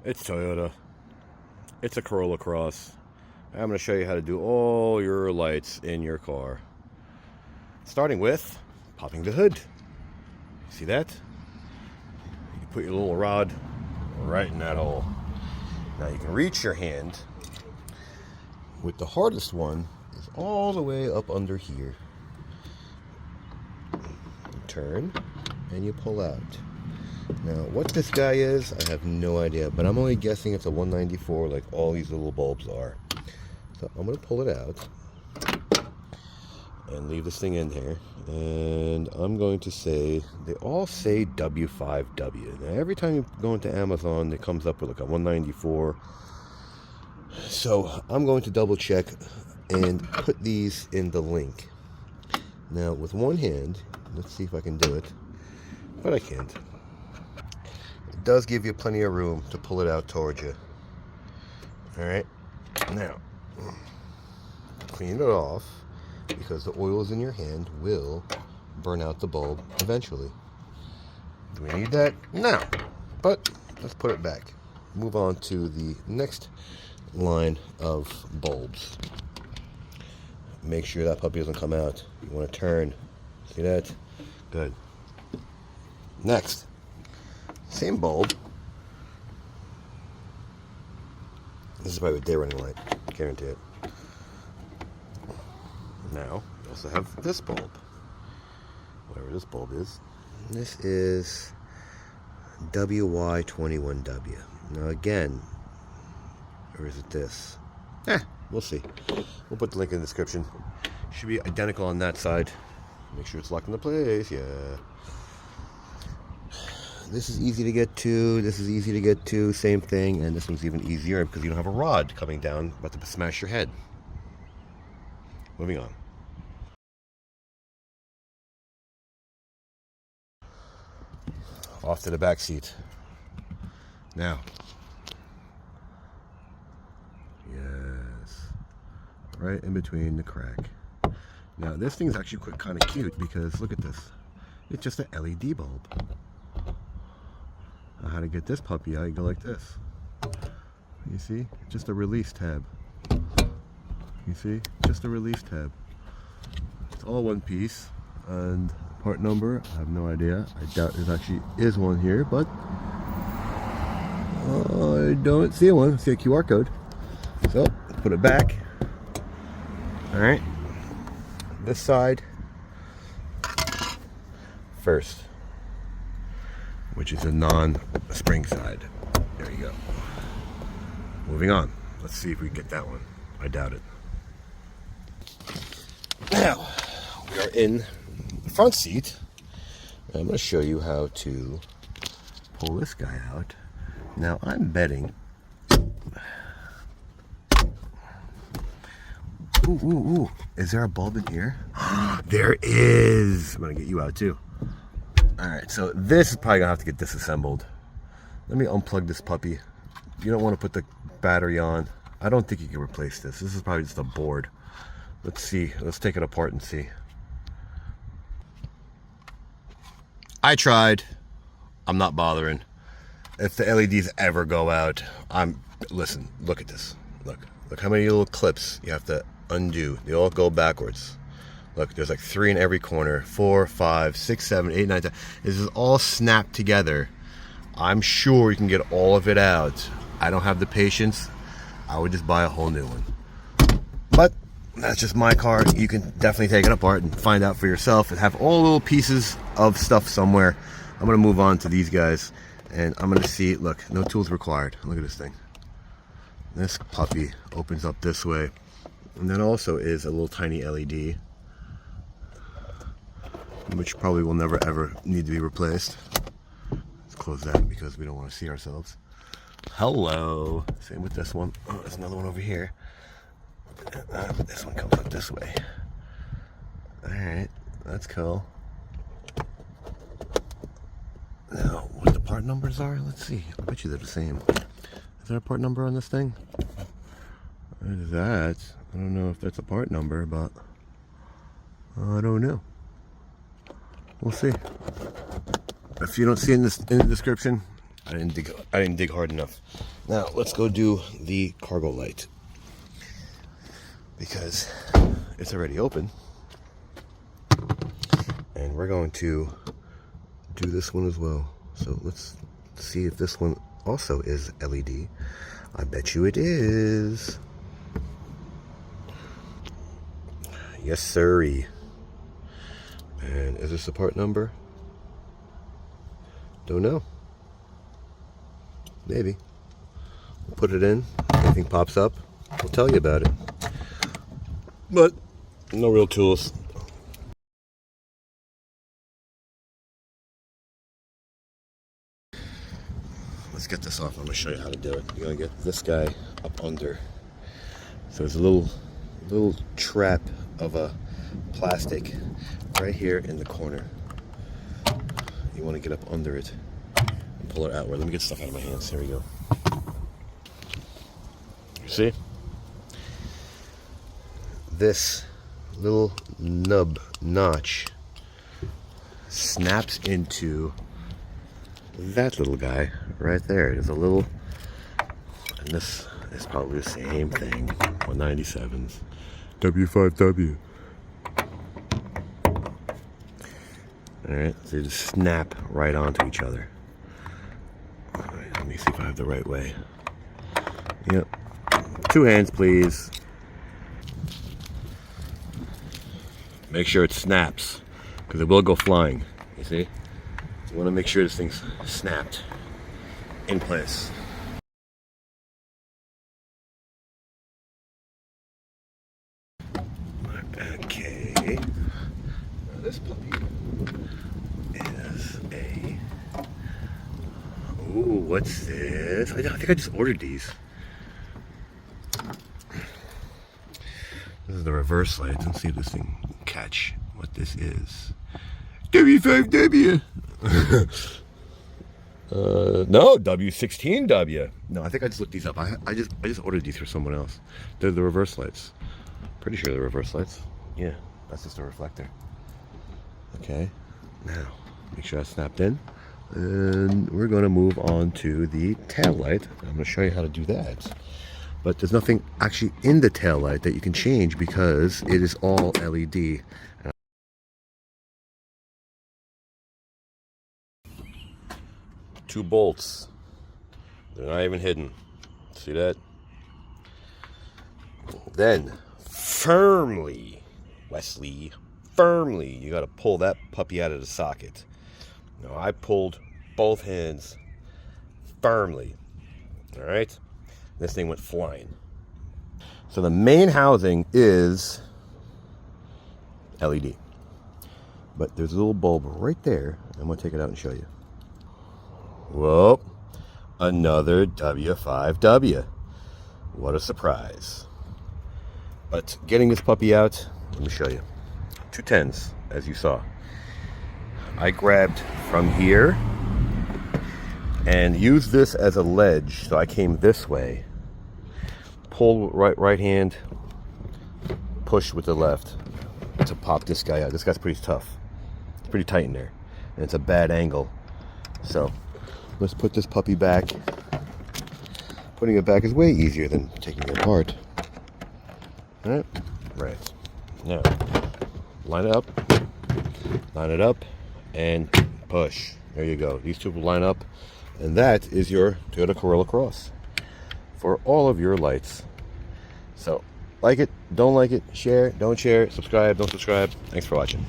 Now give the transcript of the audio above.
It's Toyota. It's a Corolla Cross. I'm going to show you how to do all your lights in your car. Starting with popping the hood. See that? You put your little rod right in that hole. Now you can reach your hand. With the hardest one is all the way up under here. You turn and you pull out. Now, what this guy is, I have no idea, but I'm only guessing it's a 194 like all these little bulbs are. So I'm going to pull it out and leave this thing in here. And I'm going to say, they all say W5W. Now, every time you go into Amazon, it comes up with like a 194. So I'm going to double check and put these in the link. Now, with one hand, let's see if I can do it, but I can't. It does give you plenty of room to pull it out towards you. Alright, now clean it off, because the oils in your hand will burn out the bulb eventually. Do we need that? No, but let's put it back. Move on to the next line of bulbs. Make sure that puppy doesn't come out. You want to turn. See that? Good. Next, same bulb. This is probably a day running light, guarantee it. Now, we also have this bulb. Whatever this bulb is. This is WY21W. Now again, or is it this? We'll see. We'll put the link in the description. Should be identical on that side. Make sure it's locked into place, yeah. This is easy to get to, this is easy to get to, same thing, and this one's even easier because you don't have a rod coming down about to smash your head. Moving on. Off to the back seat. Now. Yes. Right in between the crack. Now this thing's actually kind of cute because look at this. It's just an LED bulb. Now how to get this puppy out, you go like this. You see? Just a release tab. You see? Just a release tab. It's all one piece. And part number, I have no idea. I doubt there actually is one here, but I don't see one. I see a QR code. So, put it back. Alright. This side first, which is a non-spring side. There you go. Moving on. Let's see if we can get that one. I doubt it. Now, we are in the front seat. And I'm going to show you how to pull this guy out. Now, I'm betting. Ooh. Is there a bulb in here? There is. I'm going to get you out too. Alright, so this is probably going to have to get disassembled. Let me unplug this puppy. You don't want to put the battery on. I don't think you can replace this. This is probably just a board. Let's see. Let's take it apart and see. I tried. I'm not bothering. If the LEDs ever go out, listen, look at this. Look how many little clips you have to undo. They all go backwards. Look, there's like 3 in every corner. 4, 5, 6, 7, 8, 9, 10. This is all snapped together. I'm sure you can get all of it out. I don't have the patience. I would just buy a whole new one. But that's just my car. You can definitely take it apart and find out for yourself and have all little pieces of stuff somewhere. I'm going to move on to these guys and I'm going to see, look, no tools required. Look at this thing. This puppy opens up this way. And then also is a little tiny LED, which probably will never ever need to be replaced. Let's close that because we don't want to see ourselves. Hello. Same with this one. Oh, there's another one over here. But this one comes up this way. Alright, that's cool. Now, what the part numbers are? Let's see. I bet you they're the same. Is there a part number on this thing? What is that? I don't know if that's a part number, but I don't know. We'll see. If you don't see it in the description, I didn't dig hard enough. Now let's go do the cargo light, because it's already open, and we're going to do this one as well. So let's see if this one also is LED. I bet you it is. Yes, sirree. And is this the part number? Don't know. Maybe. We'll put it in. If anything pops up, we'll tell you about it. But no real tools. Let's get this off. I'm gonna show you how to do it. You're gonna get this guy up under. So there's a little trap of a plastic right here in the corner. You want to get up under it and pull it outward. Let me get stuff out of my hands. Here we go. You see? This little nub notch snaps into that little guy right there. There's a little, and this is probably the same thing. 197s. W5W. Alright, so they just snap right onto each other. Alright, let me see if I have the right way. Yep. 2 hands, please. Make sure it snaps, because it will go flying. You see? You want to make sure this thing's snapped in place. Okay. Now this puppy is a... Ooh, what's this? I think I just ordered these. This is the reverse light. Let's see if this thing can catch what this is. W5W! No, W16W. No, I think I just looked these up. I just ordered these for someone else. They're the reverse lights. Pretty sure they're reverse lights. Yeah, that's just a reflector. Okay, now make sure that's snapped in. And we're going to move on to the tail light. I'm going to show you how to do that. But there's nothing actually in the tail light that you can change because it is all LED. 2 bolts. They're not even hidden. See that? Then, firmly, Wesley, firmly, you got to pull that puppy out of the socket. Now, I pulled both hands firmly. All right? This thing went flying. So the main housing is LED. But there's a little bulb right there. I'm going to take it out and show you. Whoa, another W5W. What a surprise. But getting this puppy out, let me show you. 2 10s, as you saw. I grabbed from here and used this as a ledge. So I came this way, pull right hand, push with the left to pop this guy out. This guy's pretty tough. It's pretty tight in there. And it's a bad angle. So let's put this puppy back. Putting it back is way easier than taking it apart. Alright? Right. Now, line it up, and push. There you go. These 2 will line up, and that is your Toyota Corolla Cross for all of your lights. So, like it, don't like it, share, don't share, subscribe, don't subscribe. Thanks for watching.